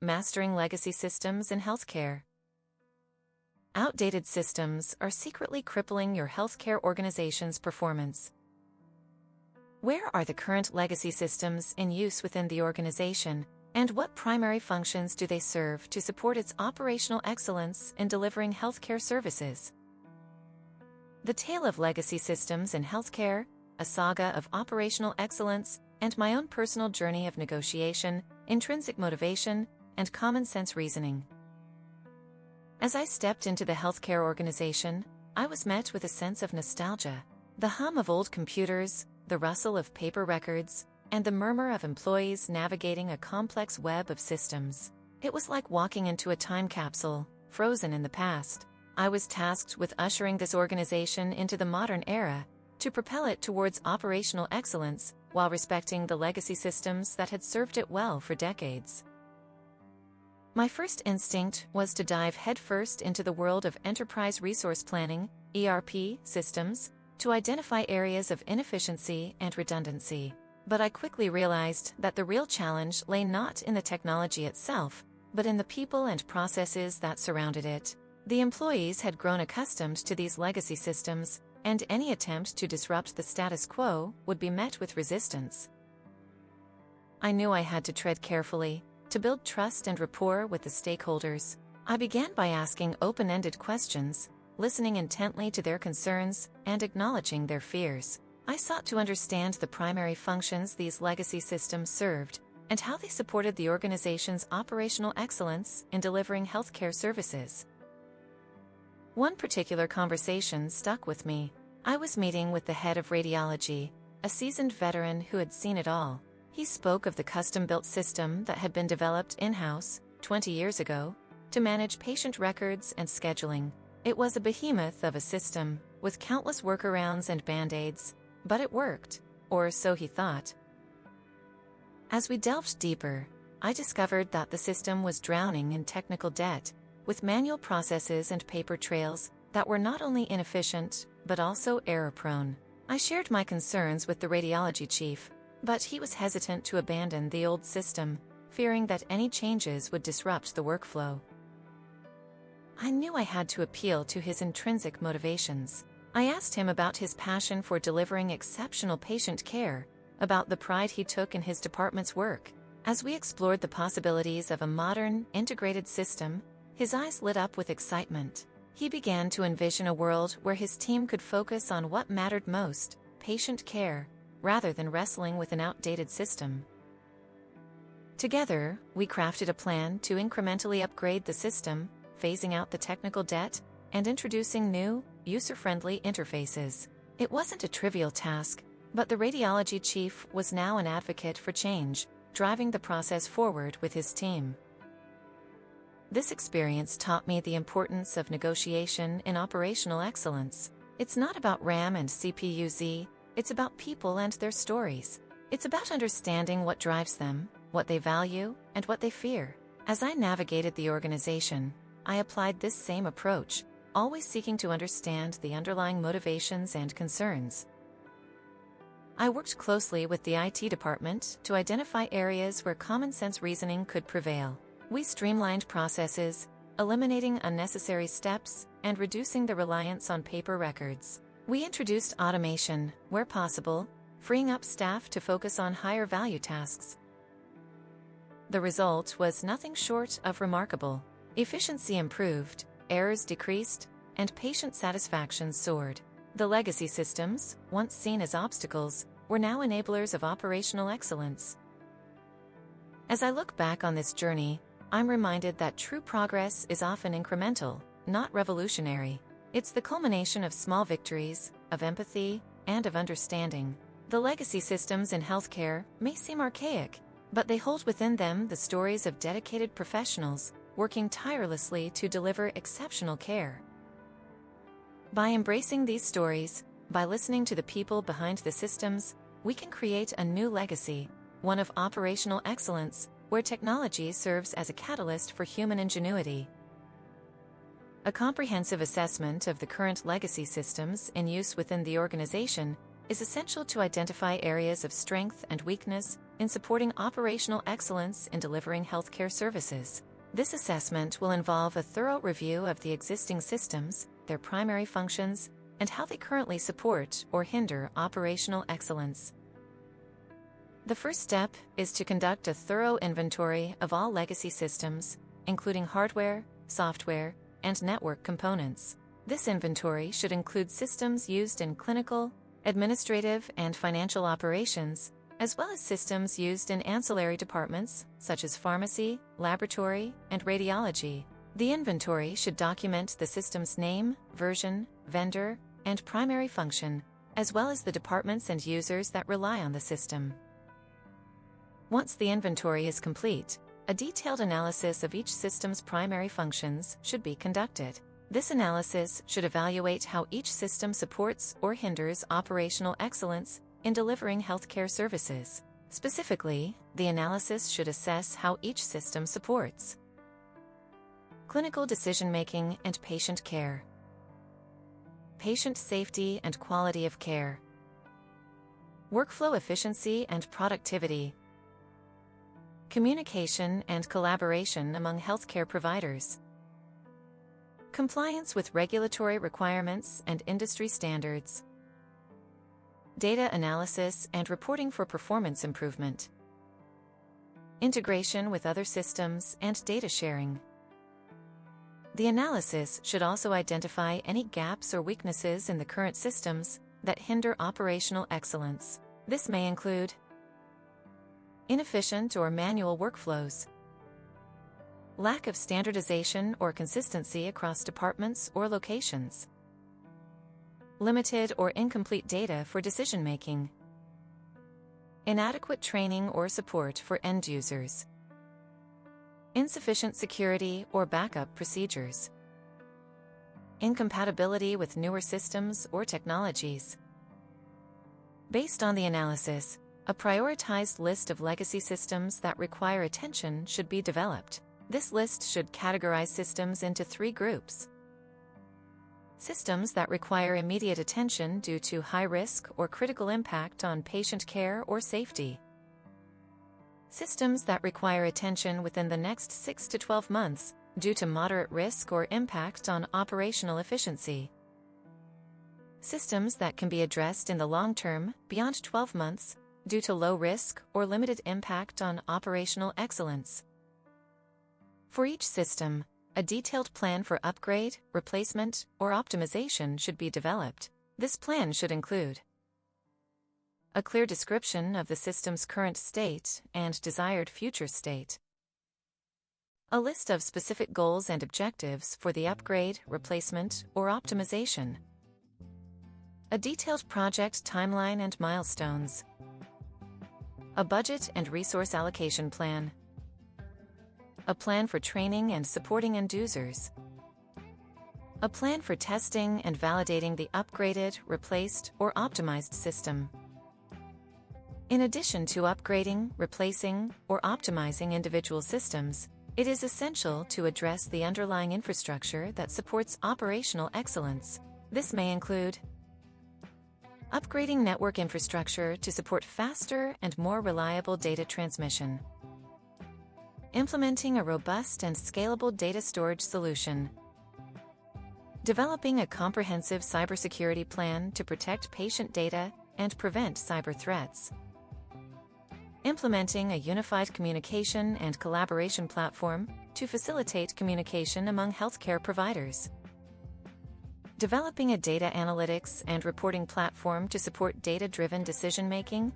Mastering Legacy Systems in Healthcare. Outdated systems are secretly crippling your healthcare organization's performance. Where are the current legacy systems in use within the organization, and what primary functions do they serve to support its operational excellence in delivering healthcare services? The Tale of Legacy Systems in Healthcare, a saga of operational excellence, and my own personal journey of negotiation, intrinsic motivation, and common sense reasoning. As I stepped into the healthcare organization, I was met with a sense of nostalgia. The hum of old computers, the rustle of paper records, and the murmur of employees navigating a complex web of systems. It was like walking into a time capsule, frozen in the past. I was tasked with ushering this organization into the modern era, to propel it towards operational excellence, while respecting the legacy systems that had served it well for decades. My first instinct was to dive headfirst into the world of enterprise resource planning, ERP, systems, to identify areas of inefficiency and redundancy. But I quickly realized that the real challenge lay not in the technology itself, but in the people and processes that surrounded it. The employees had grown accustomed to these legacy systems, and any attempt to disrupt the status quo would be met with resistance. I knew I had to tread carefully, to build trust and rapport with the stakeholders. I began by asking open-ended questions, listening intently to their concerns, and acknowledging their fears. I sought to understand the primary functions these legacy systems served, and how they supported the organization's operational excellence in delivering healthcare services. One particular conversation stuck with me. I was meeting with the head of radiology, a seasoned veteran who had seen it all. He spoke of the custom-built system that had been developed in-house, 20 years ago, to manage patient records and scheduling. It was a behemoth of a system, with countless workarounds and band-aids, but it worked, or so he thought. As we delved deeper, I discovered that the system was drowning in technical debt, with manual processes and paper trails that were not only inefficient, but also error-prone. I shared my concerns with the radiology chief, but he was hesitant to abandon the old system, fearing that any changes would disrupt the workflow. I knew I had to appeal to his intrinsic motivations. I asked him about his passion for delivering exceptional patient care, about the pride he took in his department's work. As we explored the possibilities of a modern, integrated system, his eyes lit up with excitement. He began to envision a world where his team could focus on what mattered most, patient care, rather than wrestling with an outdated system. Together, we crafted a plan to incrementally upgrade the system, phasing out the technical debt, and introducing new, user-friendly interfaces. It wasn't a trivial task, but the radiology chief was now an advocate for change, driving the process forward with his team. This experience taught me the importance of negotiation in operational excellence. It's not about RAM and CPU-Z, it's about people and their stories. It's about understanding what drives them, what they value, and what they fear. As I navigated the organization, I applied this same approach, always seeking to understand the underlying motivations and concerns. I worked closely with the IT department to identify areas where common-sense reasoning could prevail. We streamlined processes, eliminating unnecessary steps, and reducing the reliance on paper records. We introduced automation, where possible, freeing up staff to focus on higher-value tasks. The result was nothing short of remarkable. Efficiency improved, errors decreased, and patient satisfaction soared. The legacy systems, once seen as obstacles, were now enablers of operational excellence. As I look back on this journey, I'm reminded that true progress is often incremental, not revolutionary. It's the culmination of small victories, of empathy, and of understanding. The legacy systems in healthcare may seem archaic, but they hold within them the stories of dedicated professionals working tirelessly to deliver exceptional care. By embracing these stories, by listening to the people behind the systems, we can create a new legacy, one of operational excellence, where technology serves as a catalyst for human ingenuity. A comprehensive assessment of the current legacy systems in use within the organization is essential to identify areas of strength and weakness in supporting operational excellence in delivering healthcare services. This assessment will involve a thorough review of the existing systems, their primary functions, and how they currently support or hinder operational excellence. The first step is to conduct a thorough inventory of all legacy systems, including hardware, software, and network components. This inventory should include systems used in clinical, administrative, and financial operations, as well as systems used in ancillary departments such as pharmacy, laboratory, and radiology. The inventory should document the system's name, version, vendor, and primary function, as well as the departments and users that rely on the system. Once the inventory is complete, a detailed analysis of each system's primary functions should be conducted. This analysis should evaluate how each system supports or hinders operational excellence in delivering healthcare services. Specifically, the analysis should assess how each system supports clinical decision-making and patient care, patient safety and quality of care, workflow efficiency and productivity, communication and collaboration among healthcare providers, compliance with regulatory requirements and industry standards, data analysis and reporting for performance improvement, integration with other systems and data sharing. The analysis should also identify any gaps or weaknesses in the current systems that hinder operational excellence. This may include inefficient or manual workflows, lack of standardization or consistency across departments or locations, limited or incomplete data for decision-making, inadequate training or support for end users, insufficient security or backup procedures, incompatibility with newer systems or technologies. Based on the analysis, a prioritized list of legacy systems that require attention should be developed. This list should categorize systems into 3 groups. Systems that require immediate attention due to high risk or critical impact on patient care or safety. Systems that require attention within the next 6 to 12 months due to moderate risk or impact on operational efficiency. Systems that can be addressed in the long term, beyond 12 months, due to low risk or limited impact on operational excellence. For each system, a detailed plan for upgrade, replacement, or optimization should be developed. This plan should include a clear description of the system's current state and desired future state, a list of specific goals and objectives for the upgrade, replacement, or optimization, a detailed project timeline and milestones, a budget and resource allocation plan, a plan for training and supporting end users, a plan for testing and validating the upgraded, replaced, or optimized system. In addition to upgrading, replacing, or optimizing individual systems, it is essential to address the underlying infrastructure that supports operational excellence. This may include upgrading network infrastructure to support faster and more reliable data transmission, implementing a robust and scalable data storage solution, developing a comprehensive cybersecurity plan to protect patient data and prevent cyber threats, implementing a unified communication and collaboration platform to facilitate communication among healthcare providers, developing a data analytics and reporting platform to support data-driven decision-making.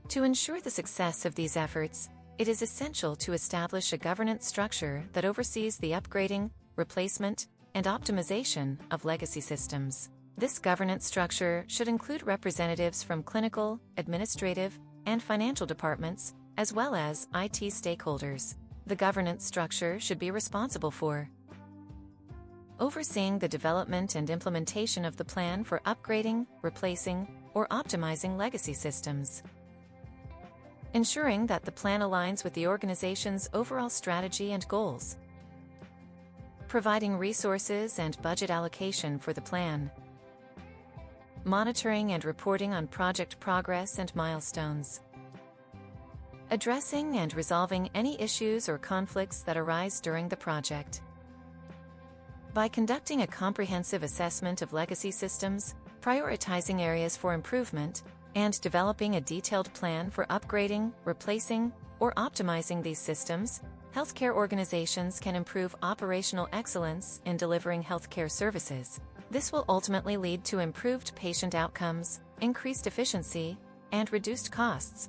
To ensure the success of these efforts, it is essential to establish a governance structure that oversees the upgrading, replacement, and optimization of legacy systems. This governance structure should include representatives from clinical, administrative, and financial departments, as well as IT stakeholders. The governance structure should be responsible for overseeing the development and implementation of the plan for upgrading, replacing, or optimizing legacy systems, ensuring that the plan aligns with the organization's overall strategy and goals, providing resources and budget allocation for the plan, monitoring and reporting on project progress and milestones. Addressing and resolving any issues or conflicts that arise during the project. By conducting a comprehensive assessment of legacy systems, prioritizing areas for improvement, and developing a detailed plan for upgrading, replacing, or optimizing these systems, healthcare organizations can improve operational excellence in delivering healthcare services. This will ultimately lead to improved patient outcomes, increased efficiency, and reduced costs.